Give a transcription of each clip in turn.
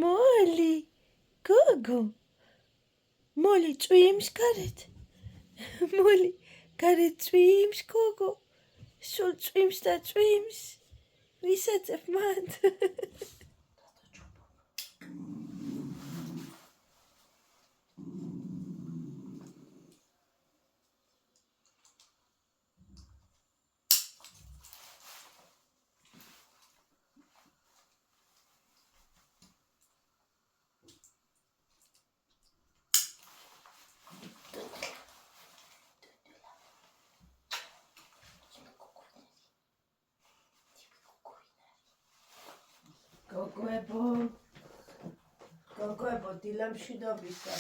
Molly, Gogo. Molly წვიმს გარეთ. Molly გარეთ წვიმს, Gogo. სულ წვიმს და წვიმს. ვისაწებ მან. Gogoebo, დილამში dobisa.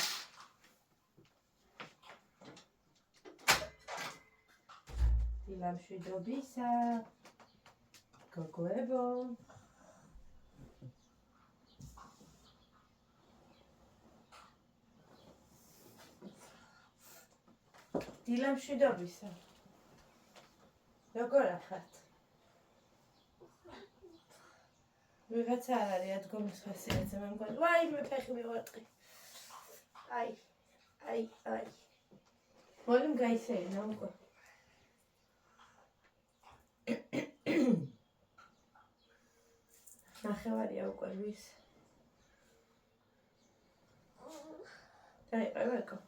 Დილამში dobisa. Gogoebo. დილამში dobisa. როგორ ახართ? ვიღაცა არ არის ადგომის ხასიათზე მე მგონი. ვაი, მე ფეხი მივარტყი. აი. მოლიმ გაისეირნა უკვე. ნახევარია უკვე ვის. დაიყევ ეკო.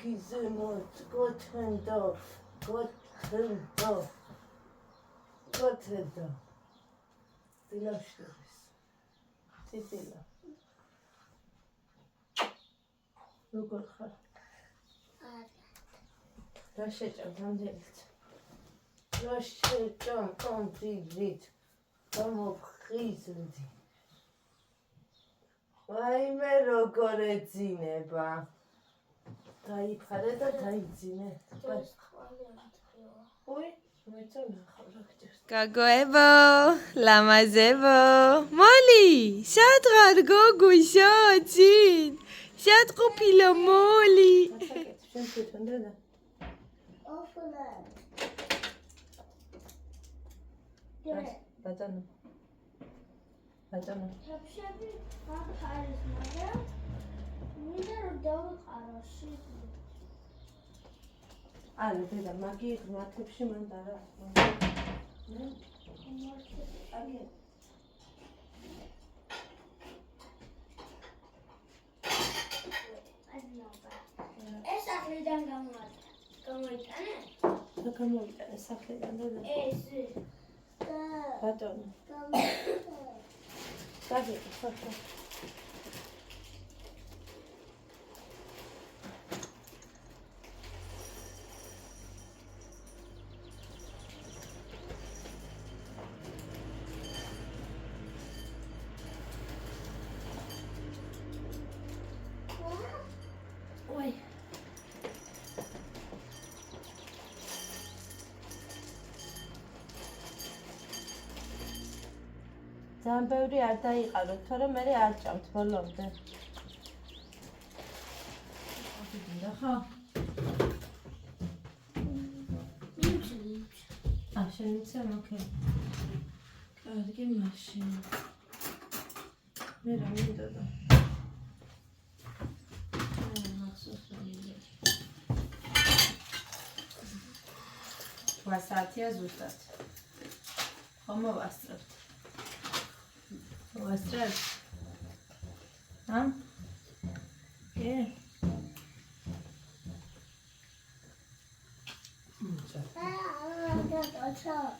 Gizemot, Gotthendo. Დილამშტის. Titila. როგორ ხარ? რა შეჭამ რამდენიც? რა შეჭამ კონტრიბლით. გამოფხიზლდი. ვაიმე როგორ ეძინება. დაიფარე და დაიძინე. ой, მეცონა ხარ. Gogoebo, lamazebo. Molly, სადღარ გოგუშო, ძინ. სად ყოფილა Molly? შენ თვითონ და. ოფლა. ბატონო. ჩაფშები აქ არის, მაგრამ მინდა რომ დავყარო შიგნით. არა, დედა, მაგი ღმართებში მან დარა. ეს სახლიდან გამოიტანე? და გამოიტანე სახლიდან და ეს ბატონო. გაგიყვე, ხო. ძალიან ბევრი არ დაიყავოთ, თორემ მე არ ჭამთ ბოლომდე. აბინა ხა. შენიცე მოკე. კარგი მაშინ. მე რა მინდოდა? ვასათია ზუსტად. ხომ მოვასწრებთ. Вастрат. А?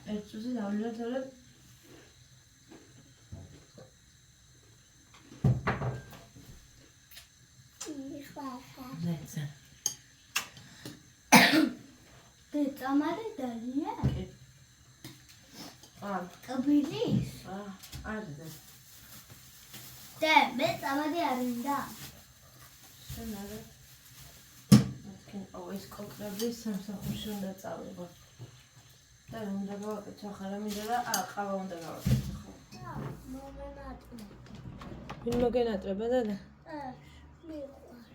Это же давно тоже. Ты тамары дали? Кабилис. Арда. Да, მე წამადი არ მინდა. შენ არა. მეთქენ ეს კოკრები სამსახურში უნდა წავიღო. და რომ უნდა გავაკეთო ახლა მინდა და ყავა უნდა გავაკეთო ხო? მოგენატრე. ვინ მოგენატრება დედა? მიყვარს.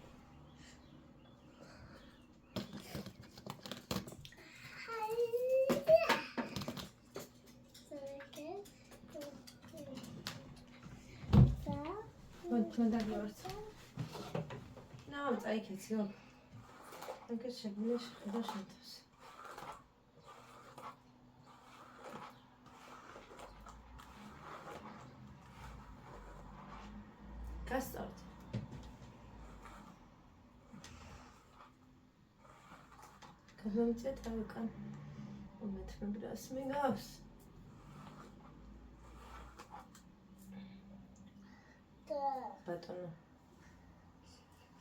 მანდაგივართ. ნაუ წაიქეცი. ეგრე შეგვიძლია შეხედა შეთავს. გასწავთ. გამომიწეთ ავიკან. უმეთმებრას მიგავს. ბატონო.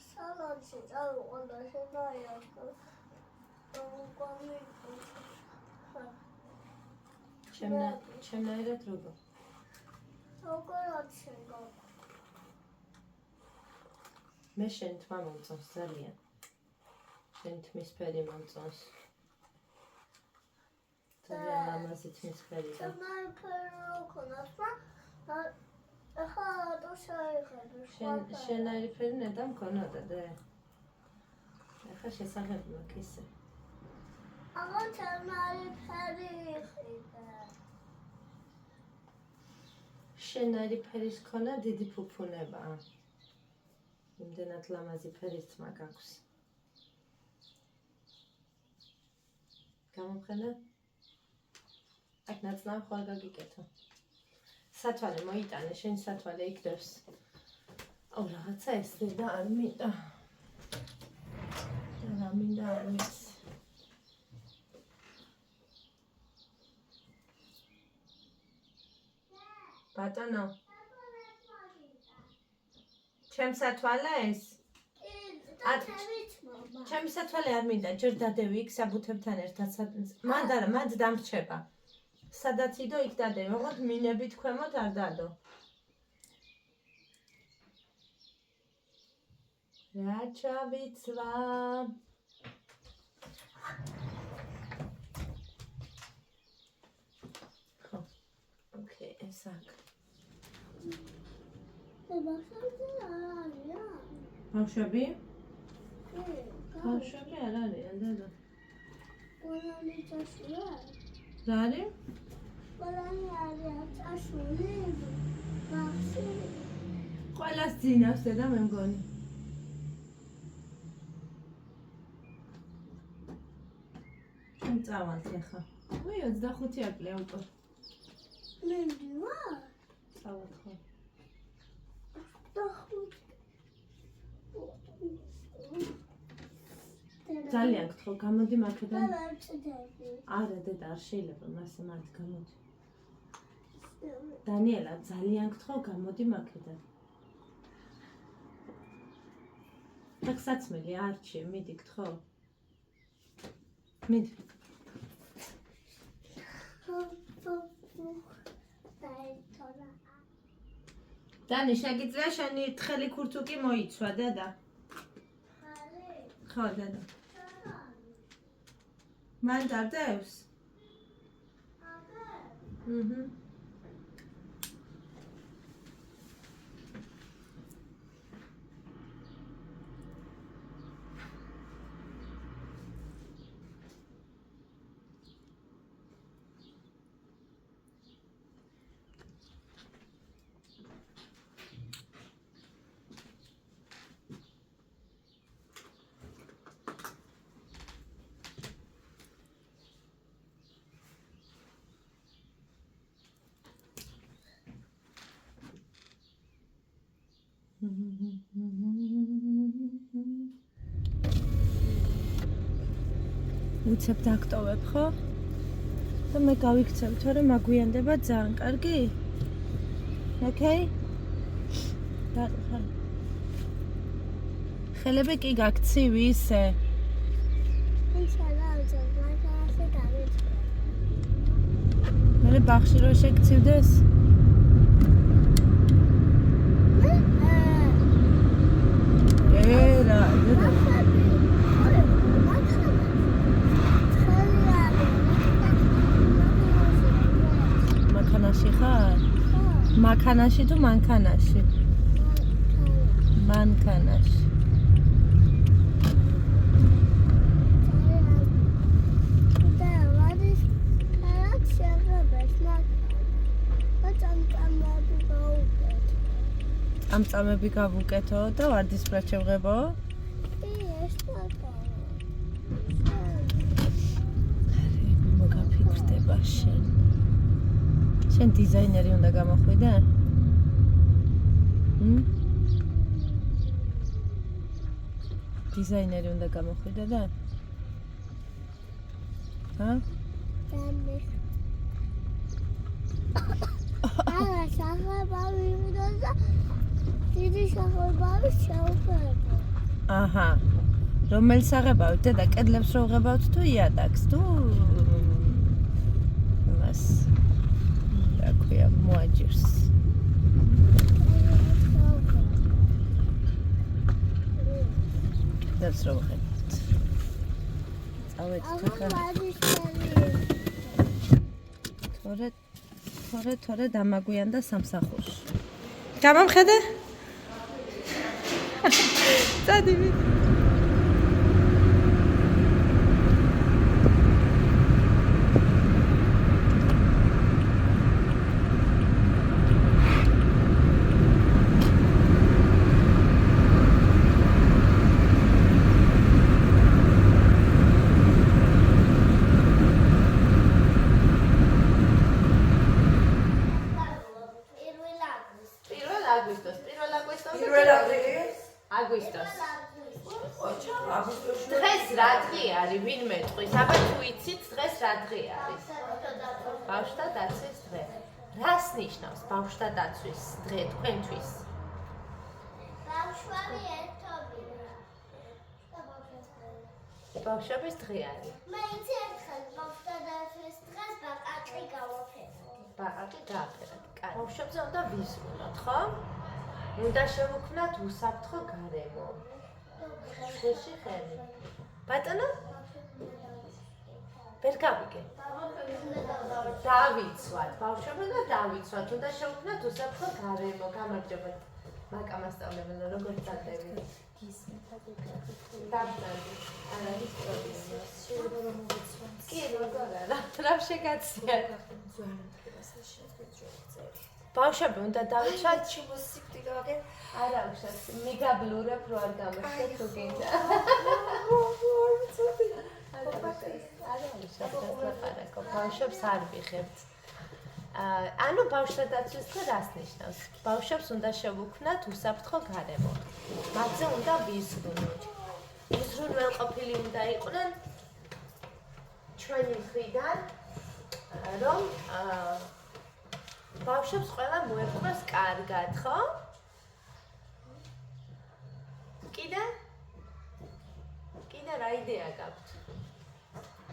სალონში წავიყვანა შენაირად. ჩემნაირად როგორ? როგორაც შეგო. მე შენ თმა მომწონს ძალიან. შენ თმის ფერი მომწონს. ძალიან ლამაზი თმის ფერი და შენაირი ფერი ნედა მქონოდა და ახლა შესაღები მაქვს ისე. აღარ შენაირი ფერი იყიდა. შენაირი ფერის ქონა დიდი ფუფუნება. იმდენად ლამაზი ფერის თმა გაქვს. გამომხედა? აქ ნაცნავ ხვალ გაგიკეთო. სათვალე მოიტანე, შენი სათვალე იქნებს. აუ რაღაცა ესწრე და არ მინდა. რა მინდა არ ვიცი. ბატონო. ჩემ სათვალეს? ჩემი სათვალე არ მინდა, ჯერ დადევი იქ საბუთებთან ერთად. მანდ არა, მანდ დამრჩება. სადაც იდო იქ დადევი, ოღონდ მინებით ქვემოთ არ დადო. რა ჩავიცვა? ხო. ოკეი, ეს აქ. ბავშვები? ბავშვები არ არიან, დედა. ყველანი წაშია? რა არის? ყველანი არიან წაშული. ბავშვი. ყველას ძინავს დედა მე მგონი. შენ წავალთ ახლა. ой, 25 აკლია უკვე. მე მივარ? წავალთ ხო. ძალიან გთხოვ, გამოდი მაქედან. არა დედა, არ შეიძლება მასე მართ გამოდი. დანიელა, ძალიან გთხოვ, გამოდი მაქედან. აქ საცმელი არჩი, მიდი გთხოვ. მიდი. დანი, შეგიძლია შენი თხელი ქურთუკი მოიცვა, დედა? ხო, დედა. მან დადევს? აჰა. უცებ დაგტოვებ, ხო? და მე გავიქცევ, თორემ მაგვიანდება ძალიან კარგი? ოკეი? ხელები კი გაქცივი ისე? მე ბახში რო შეგცივდეს? რა, მანქანაში ხარ? მანქანაში თუ მანქანაში? მანქანაში. ამ წამები გავუკეთო და ვარდისფრად შევღებო. ეს პატარა. მოგაფიქრდება შენ. შენ დიზაინერი უნდა გამოხვიდე? დიზაინერი უნდა გამოხვიდე და? ჰა? არა, სახლებავი იმდოდა დიდი სახლებავი შევღებო. აჰა. რომელი საღებავით? დედა კედლებს რო ვღებავთ თუ იატაკს? თუ მას რა ქვია, მოაჯირს. კედლებს რო ვღებავთ. წავედი თორე დამაგვიანდა სამსახურში. გამომხედე? წადი ვიდე. აგვისტოს. დღეს რა დღე არის? ვინმე ტყვის? აბა თუ იცით დღეს რა დღე არის? ბავშვთა დაცვის დღე. რას ნიშნავს ბავშვთა დაცვის დღე თქვენთვის? ბავშვები ერთობლივ. ბავშვების დღე არის. მე იცი ერთხელ ბავშვთა დაცვის დღეს ბაყაყი გავაფერე. ბაყაყი გააფერეთ. კაი. ბავშვებზე უნდა ვიზრუნოთ, ხო? უნდა შევუქმნათ უსაფრთხო გარემო. შეში ხელი. ბატონო? ვერ გავიგე. დავიცვათ, ბავშვები და დავიცვათ, უნდა შევუქმნათ უსაფრთხო გარემო. გამარჯობა. მაკამასწავლებელო, როგორ წადები? დავწადე. არა, ის პრობლემა. შეიძლება რომ მოვიცვათ. კი, როგორ არა. რა შეგაცია? ბავშვები უნდა დავიცვათ ჩიმოსიკდი გავაკე. არა უშავს მიგაბლურებ რო არ გამოჩნდა თუ გინდა. არა უშავს დასლაპარაკო ბავშვებს არ ვიხებთ. ანუ ბავშვთა დაცვის დღე რას ნიშნავს? ბავშვებს უნდა შევუქმნათ უსაფრთხო გარემო. მათზე უნდა ვიზრუნოთ. უზრუნველყოფილი უნდა იყვნენ ჩვენი მხრიდან რომ ბავშვებს ყველა მოერკვეს კარგად, ხო? კიდე რა იდეა გაქვთ?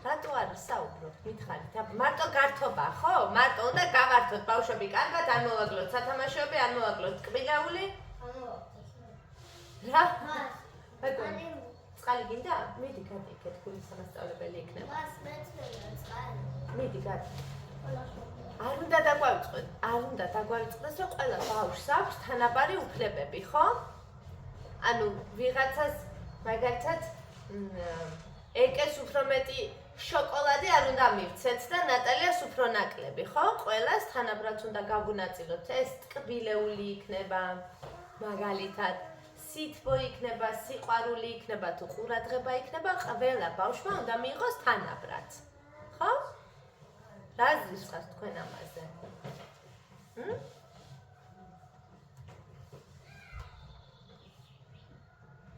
რატო არ საუბრობთ? მითხარით, მარტო გართობა, ხო? მარტო უნდა გავართოთ ბავშვები კარგად, არ მოვაგლოთ სათამაშოები, არ მოვაგლოთ კბილაული? რა? ბატონო, წყალი გინდა? მიდი გადაიქეთ, გული სამასწავლებელი იქნება. მას მეცნიერა წყალი. მიდი გადი. არ უნდა დაგვარიწყდეს, რომ ყველა ბავშვს აქვს თანაბარი უფლებები, ხო? ანუ ვიღაცას მაგალითად ეკეს უფრო მეტი შოკოლადი არ უნდა მივცეთ და ნატალიას უფრო ნაკლები, ხო? ყველას თანაბრად უნდა გავუნაწილოთ. ეს ტკბილეული იქნება, მაგალითად, სითბო იქნება, სიყვარული იქნება თუ ყურადღება იქნება, ყველა ბავშვმა უნდა მიიღოს თანაბრად. ხო? რა ზის ხართ თქვენ ამაზე?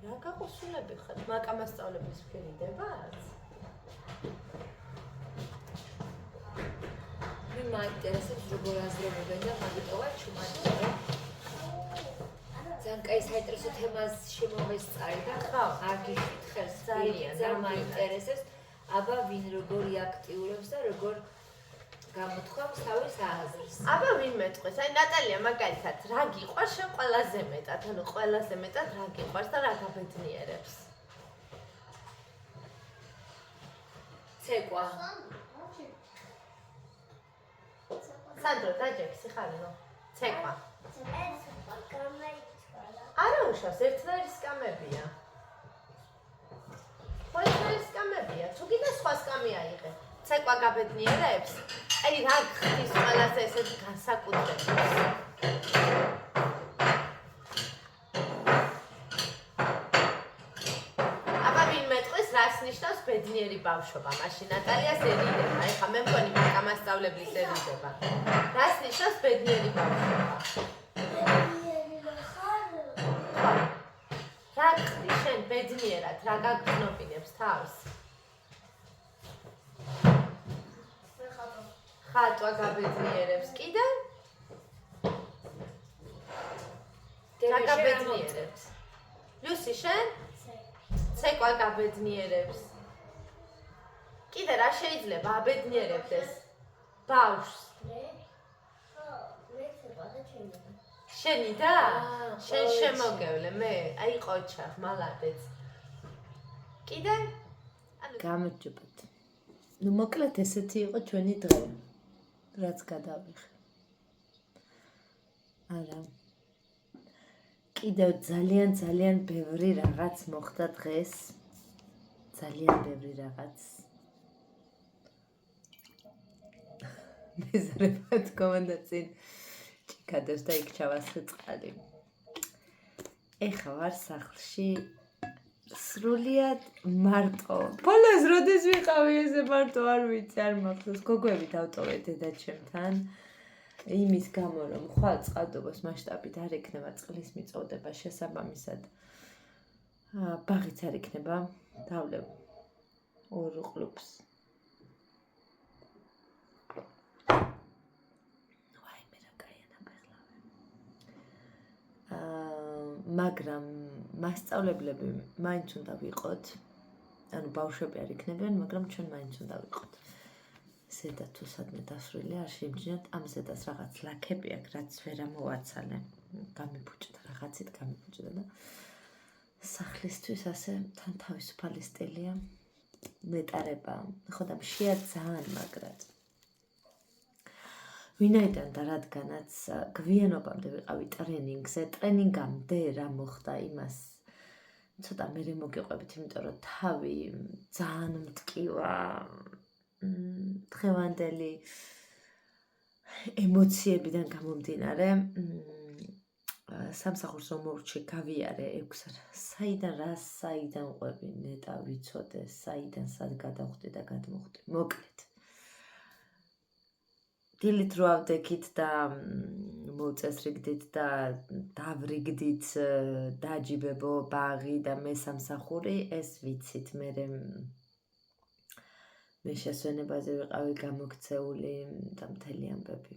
რა გაგოსულები ხართ? მაკამასწავლებლის ფიქრიდებათ? მე მაინტერესებს როგორ აზრობენ და მაგიტოვა ჩუმატო. ძალიან კაი საინტერესო თემას შემოვესწარი და ხო, აგიშვით ხელს ძალიან მაინტერესებს. აბა ვინ როგორი აქტიურობს და როგორ გამოთქვამს თავის აზრს. აბა ვინ მეტყვის? აი ნატალია მაგალითად, რა გიყვარს შენ ყველაზე მეტად? ანუ ყველაზე მეტად რა გიყვარს და რა გაბედნიერებს? ცეკვა. სანდრო, დაჯექი ხარნო. ცეკვა. არა უშავს, ერთნაირი სკამებია. ხო, ერთნაირი სკამებია. თუ კიდე სხვა სკამი აიღე. ცეკვა გაბედნიერებს? აი რა ხდის ყველაზე ესეთ განსაკუთრებას? ნიშნავს ბედნიერი ბავშვობა? მაშინ ნატალიას ერიდება. ეხლა მე მგონი მაკამასწავლებლის ერიდება. რას ნიშნავს ბედნიერი ბავშვობა? რა ხდი შენ ბედნიერად, რა გაგრძნობინებს თავს? ხატვა გაბედნიერებს. კიდე? რა გაბედნიერებს? ლუსი შენ? ცეკვა გაბედნიერებს. კიდე რა შეიძლება აბედნიერებდეს ბავშვს? შენი და? შენ შემოგევლე მე, აი ყოჩა, მალადეც. კიდე? გამარჯობათ. ნუ მოკლედ ესეთი იყო ჩვენი დღე, რაც გადავიხე. არა. კიდევ ძალიან ბევრი რაღაც მოხდა დღეს. ძალიან ბევრი რაღაც. მეზარებად კომანდაცინ ჭიქადებს და იქ ჩავასხე წყალი. ეხლა ვარ სახლში სრულიად მარტო. ბოლოს როდეს ვიყავი ესე მარტო არ ვიცი, არ მახსოვს. გოგოები დავტოვე დედაჩემთან. იმის გამო რომ ხვალ წყალდობას მასშტაბით არ ექნება წყლის მიწოდება შესაბამისად. ბაღიც არ ექნება. დავლევ 2 ყლუპს. ვაიმე რა კაია ნაბეღლავე. მაგრამ მასწავლებლები მაინც უნდა ვიყოთ. ანუ ბავშვები არ იქნებიან, მაგრამ ჩვენ მაინც უნდა ვიყოთ. ზედა თუ სადმე დასრული არ შემჯნათ, ამ ზედას რაღაც ლაქები აქვს, რაც ვერ ამოვაცალე. გამიფუჭდა რაღაცით, გამიფუჭდა და სახლისთვის ასე თან თავისუფალი სტილია. ნეტარება, ხოდა მშია ძალიან მაგრად. ვინაიდან და რადგანაც გვიანობამდე ვიყავი ტრენინგზე, ტრენინგამდე რა მოხდა იმას ცოტა მერე მოგიყვებით, იმიტომ რომ თავი ძალიან მტკივა. დღევანდელი ემოციებიდან გამომდინარე სამსახურს რომ მოვრჩი გავიარე 6 საიდან ყვები ნეტა ვიცოდე საიდან სად გადავხვდი და გადმოხვდი მოკლედ დილით რო ავდექით და მოწესრიგდით და დავრიგდით დაჯიბებო ბაღი და მე სამსახური ეს ვიცით მე შესვენებაზე ვიყავი გამოქცეული და მთელი ამბები.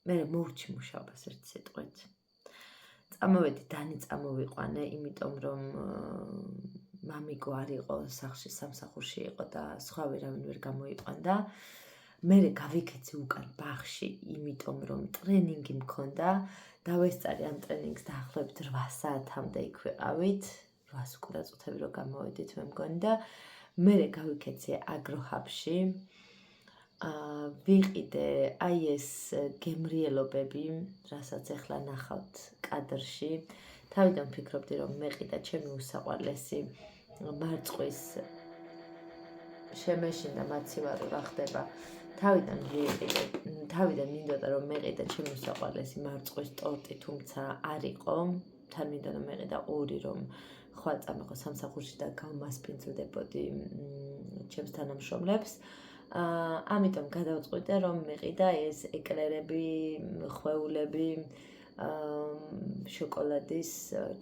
მე მოვრჩი მუშაობას ერთ სიტყვით. წამოვედი დანი წამოვიყვანე, იმიტომ რომ მამიკო არ იყო სახლში, სამსახურში იყო და სხვა ვერავინ ვერ გამოიყვანდა. მე გავიქეცი უკან ბაღში, იმიტომ რომ ტრენინგი მქონდა, დავესწარი ამ ტრენინგს დაახლოებით 8 საათამდე იქ ვიყავით, 8 უკვე წუთები რო გამოვედით მე მგონი და მე გავიქეცე აგროჰაბში. ვიყიდე აი ეს გემრიელობები, რასაც ახლა ნახავთ კადრში. თავიდან ვფიქრობდი რომ მეყიდა ჩემი უსაყვარლესი მარწყვის შემეშინდა მაცივარო რა ხდება. თავიდან მინდოდა რომ მეყიდა ჩემი უსაყვარლესი მარწყვის ტორტი, თუმცა არ იყო. თან მინდოდა რომ მეყიდა 2 რომ ხვალ წამეყო სამსახურში და გამასპინძლდებოდი ჩემს თანამშრომლებს. ამიტომ გადავწყვიტე რომ მეყიდა ეს ეკლერები, ხვეულები, შოკოლადის,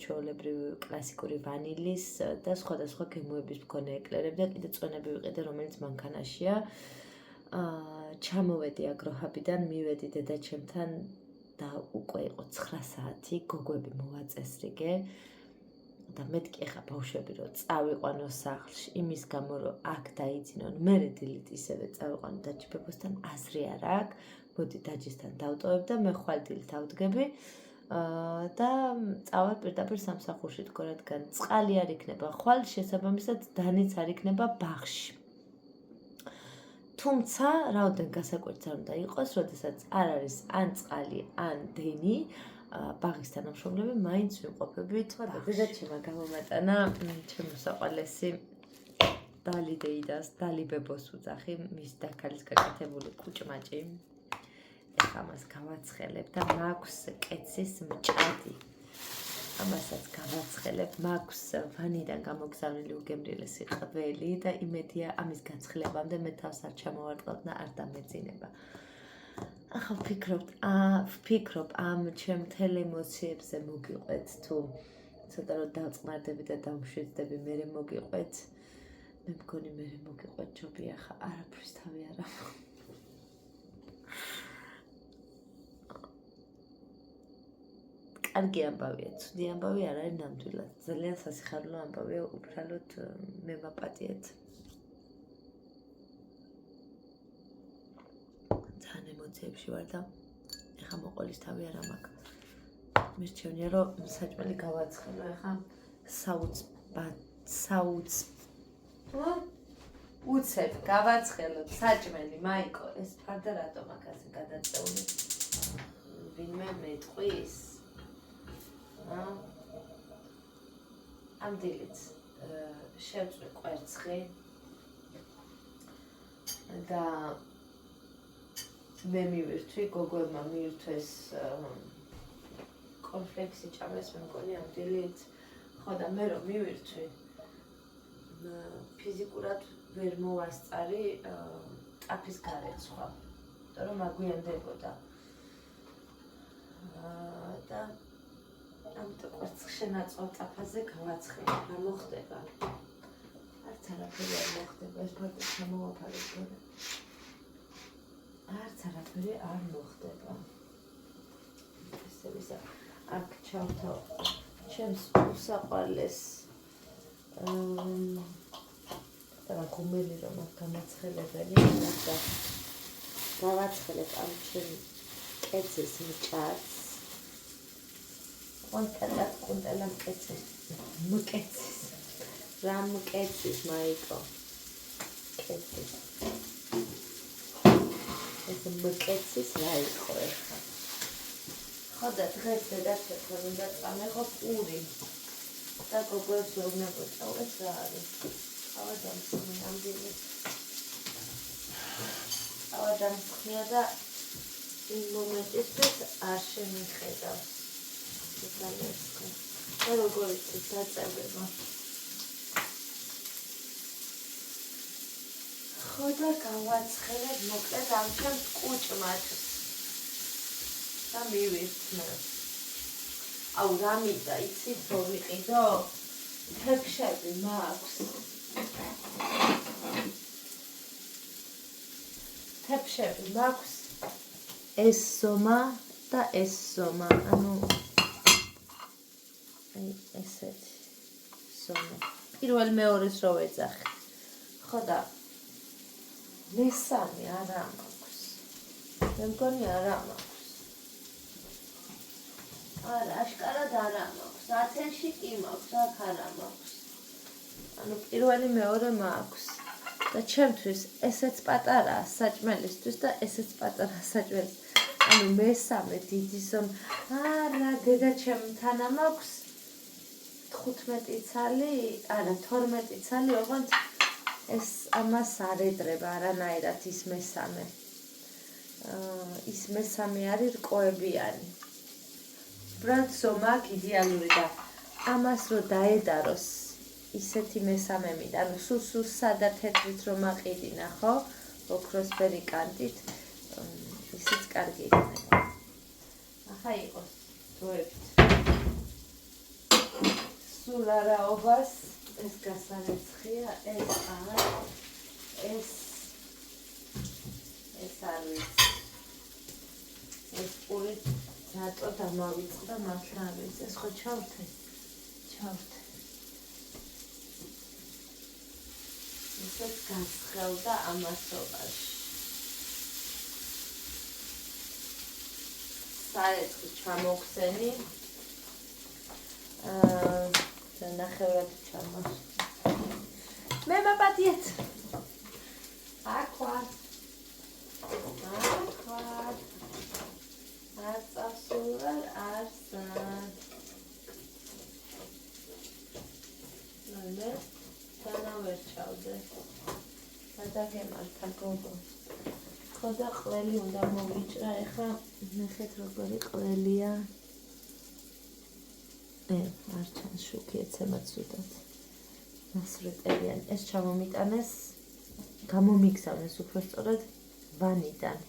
ჩვეულებრივი კლასიკური ვანილის და სხვადასხვა გემოების მქონე ეკლერები და კიდე წონები ვიყიდე, რომელიც მანქანაშია. ჩამოვედი აგროჰაბიდან, მივედი დედაჩემთან და უკვე იყო 9 საათი, გოგოები მოვაწესრიგე. და მეთქი ახლა ბავშვები რომ წავიყვანო სახლში იმის გამო რომ აქ დაიძინონ მე დილით ისევე წავიყვანო დაჯიბებოსთან აზრი არ აქვს მოდი დაჯისთან დავტოვებ და მე ხვალ დილით ავდგები და წავალ პირდაპირ სამსახურში თქო რადგან წყალი არ იქნება ხვალ შესაბამისად დანიც არ იქნება ბაღში თუმცა რაოდენ გასაკვირიც არ უნდა იყოს როდესაც არ არის ან წყალი ან დენი ბაღის თანამშრომლები მაინც ვიმყოფებით. დედაჩემმა გამომატანა ჩემი უსაყვარლესი დალი დეიდას, დალი ბებოს უძახი, მის დაქალის გაკეთებული კუჭმაჭი. ეხლა მას გავაცხელებ და მაქვს კეცის მჭადი. ამასაც გავაცხელებ, მაქვს ვანიდან გამოგზავნილი უგემრიელესი ყველი და იმედია ამის გაცხელებამდე მე თავს არ ჩამოვარდყავ და არ დამეძინება. ახლა ვფიქრობ ამ ჩემ მთელ ემოციებზე მოგიყვეთ თუ ცოტა რომ დავწყნარდები და დავმშვიდდები მერე მოგიყვეთ. მე მგონი მერე მოგიყვეთ ჯობია ხა არაფრის თავი არ ამბობ. კარგი ამბავია, ცუდი ამბავი არ არის ნამდვილად. ძალიან სასიხარულო ამბავია, უბრალოდ მე ვაპატიეთ. ძალიან ემოციებში ვარ და ეხა მოყოლის თავი არ მაქვს. მირჩევნია რომ საჭმელი გავაცხელო ეხა უცებ გავაცხელოთ საჭმელი მაიკო ეს ფარდა რატომ აქ ასე გადაწეული ვინმე მეტყვის ამ დილით შევწვი კვერცხი და მე მივირთვი გოგოებმა მივირთვეს კონფლექსი ჭამეს მე მგონი ამ დილით ხო და მე რომ მივირთვი ფიზიკურად ვერ მოვასწარი ტაფის გარეცხვა, იმიტომ რომ მაგვიანდებოდა. და ამიტომ კვერცხ შენაწყვეტ ტაფაზე გავაცხელე, რა მოხდება? არც არაფერი არ მოხდება, ეს ფაქტი ჩამოვაფარებ. არც არაფერი არ მოხდება. ესე ვისა, აქ ჩავთავ ჩემს უსაყვარლეს და გუმელი რომ აქ გამაცხელებელი და გავაცხელებ ამ ჩემ კეცის მჭარს კონტელა მკეცის რა მკეცის მაიკო კეცის ეს მკეცის რა იყო ეხლა ხო და დღეს დედაჩემთან უნდა წამეღო პური და გოგოებს ვერ უნდა გოწავეს რა არის ავა დამსხმი ამ დილით ავა დამსხმია და იმ მომენტისთვის არ შემიხედავს ძალიან სკო და როგორ იცით დაწევება ხო და გავაცხელებ მოკლედ ამ ჩემ კუჭმაც და მივირთმე აუ რა მინდა იცით რომ ვიყიდო თეფშები მაქვს თეფშები მაქვს ეს ზომა და ეს ზომა ანუ აი ესეთი ზომა პირველ მეორეს რო ვეძახი ხო და მესამე არა მაქვს მე მგონი არა მაქვს არა აშკარად არა მაქვს 10-ში კი მაქვს აქ არა მაქვს ანუ პირველი მეორე მაქვს და ჩემთვის ესეც პატარაა საჭმელისთვის და ესეც პატარაა საჭმელის ანუ მესამე დიდი ზომა არა დედაჩემთან მაქვს 15 ცალი არა 12 ცალი ოღონდ ეს ამას არ ედრება არანაირად ის მესამე არის რკოებიანი ბრად ზომა იდეალური და ამას რო დაედაროს ისეთი მესამე მინდა ანუ სულ სადა თეთრით რომ აყიდინა ხო ოქროსფერი კანტით ისიც კარგი იქნება ახლა იყოს დროებით სულ არაობას ეს გასარეცხია ეს არის ეს პური რატო დამავიწყდა მართლა არის ეს ხო ჩავრთე ისეთ გასხელდა ამასობაში საერთხი ჩამოგხსენი და ნახევრად ჩამოს მე მაპატიეთ აკვარ არ წასულარ არსად ნუ თანავერ ჩავდე გადაგემართა გოგო ხო და ყველი უნდა მოვიჭრა ეხლა ნახეთ როგორი ყველია არ ჩანს შუქი ეცემაც ზუდად. მასრეტელიან ეს ჩამომიტანეს, გამომიგზავნეს უფრო სწორად ვანიდან.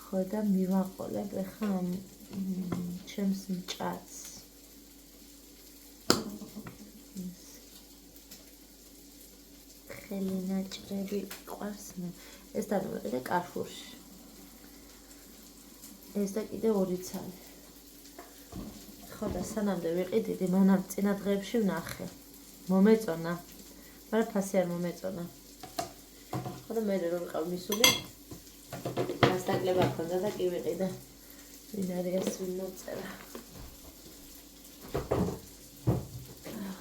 ხო და მივაყოლებ ახლა ამ ჩემს მჭადს. ხელი ნაჭრები ყავს მე. ეს დავიყიდე კარფურში. ეს და კიდე 2 ცალი. ხო და სანამდე ვიყიდიდი, მანამ წინა დღეებში ვნახე. მომეწონა. მაგრამ ფასი არ მომეწონა. ხო და მე რომ ვიყავ მისული დასაკლება ქონდა და კი ვიყიდე. ვინ არის ეს ვინ მოწერა.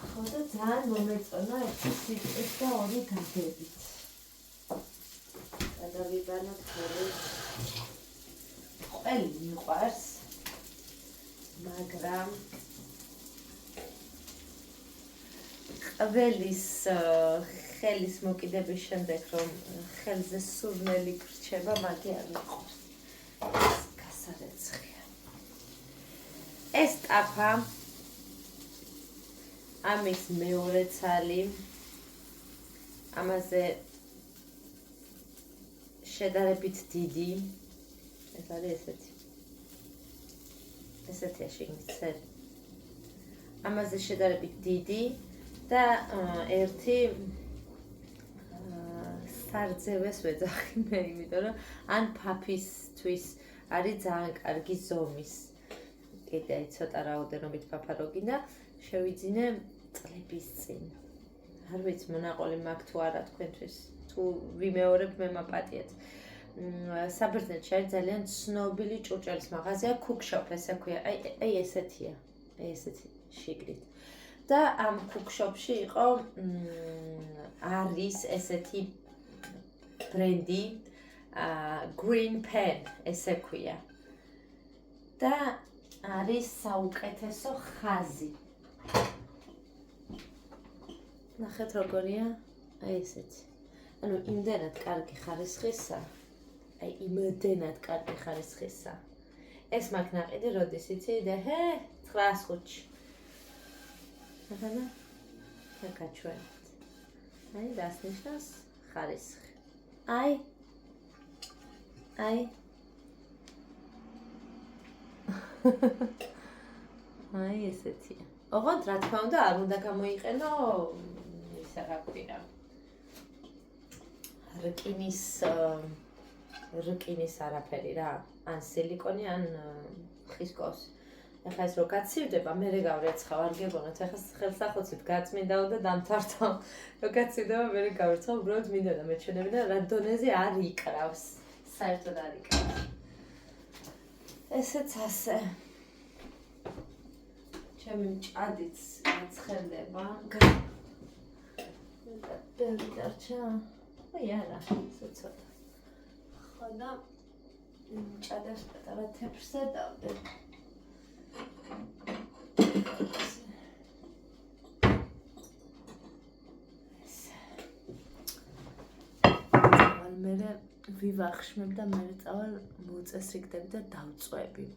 ხო და ძალიან მომეწონა 1 სიტყვით და 2 გაგებით. გადავიბანოთ ხოლმე. ყველი მიყვარს. მაგრამ ყველის ხელის მოკიდების შემდეგ რომ ხელზე სურნელი გრჩება, მაგი არ მიყვარს. ეს გასარეცხია. ეს ტაფა ამის მეორე ცალი ამაზე შედარებით დიდი ეს არის ესეთი ესეთია შიგნით წერი ამაზე შედარებით დიდი და ერთი სარძევეს ვეძახი მე იმიტომ რომ ან ფაფისთვის არის ძალიან კარგი ზომის კიდე ცოტა რაოდენობით ფაფა რო გინდა შევიძინე წლების წინ არ ვიცი მონაყოლი მაქვს თუ არა თქვენთვის თუ ვიმეორებ მე მაპატიეთ საბერძნეთში არის ძალიან ცნობილი ჭურჭელის მაღაზია Cookshop ესე ქვია აი ესეთია აი ესეთი შიგნით და ამ Cookshop-ში იყო არის ესეთი ბრენდი Green Pen ესე ქვია და არის საუკეთესო ხაზი ნახეთ როგორია აი ესეთი ანუ იმდენად კარგი ხარისხისა აი იმდენად კარგი ხარისხისა ეს მაგ ნაყიდი როდის იცი და 9:05-ში ახლა გაჩვენეთ აი დასნიშნავს ხარისხი აი აი ესეთია ოღონდ რა თქმა უნდა არ უნდა გამოიყენო ისა რა ქვია რკინის არაფერი რა ან სილიკონი ან ხის კოს ეხლა ეს რო გაცივდება მე გავრეცხავ არ გეგონოთ ეხლა ხელსახოცით გაწმინდაო და დამთავრდო რო გაცივდება მე გავრეცხავ უბრალოდ მინდა და მეჩვენები და რა დონეზე არ იკრავს საერთოდ არ იკრავს ესეც ასე ჩემი მჭადიც გაცხელდება და ბევრი დარჩა აი არა ცოტა ხო და მჭადებს პატარა თეფშზე დავდე მე ვივახშმებ და მე წავალ მოწესრიგდები და დავწვევი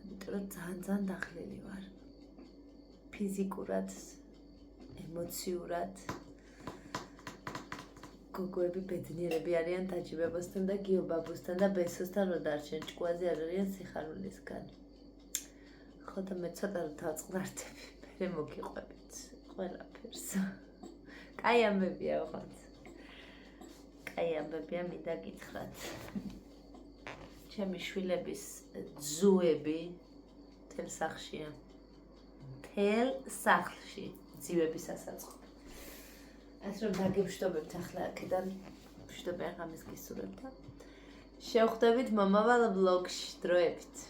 იმიტომ რომ ძალიან დახლილი ვარ ფიზიკურად ემოციურად გოგოები ბედნიერები არიან დაჯიბებოსთან და გიობაბუსთან და ბესოსთან რო დარჩენ ჭკუაზე არ არიან სიხარულისგან ხო და მე ცოტა რომ დავწყნართები მე მოგიყვებით ყველაფერს კაი ამბებია ოღონდ კაი ამბებია მინდა გითხრათ ჩემი შვილების ძუები თელ სახლშია თელ სახლში ძივების ასაწყო ეს რომ დაგებშტობებთ ახლა აქედან ვშტობი აღამის გისურვებთ და შევხვდებით მომავალ ვლოგში დროებით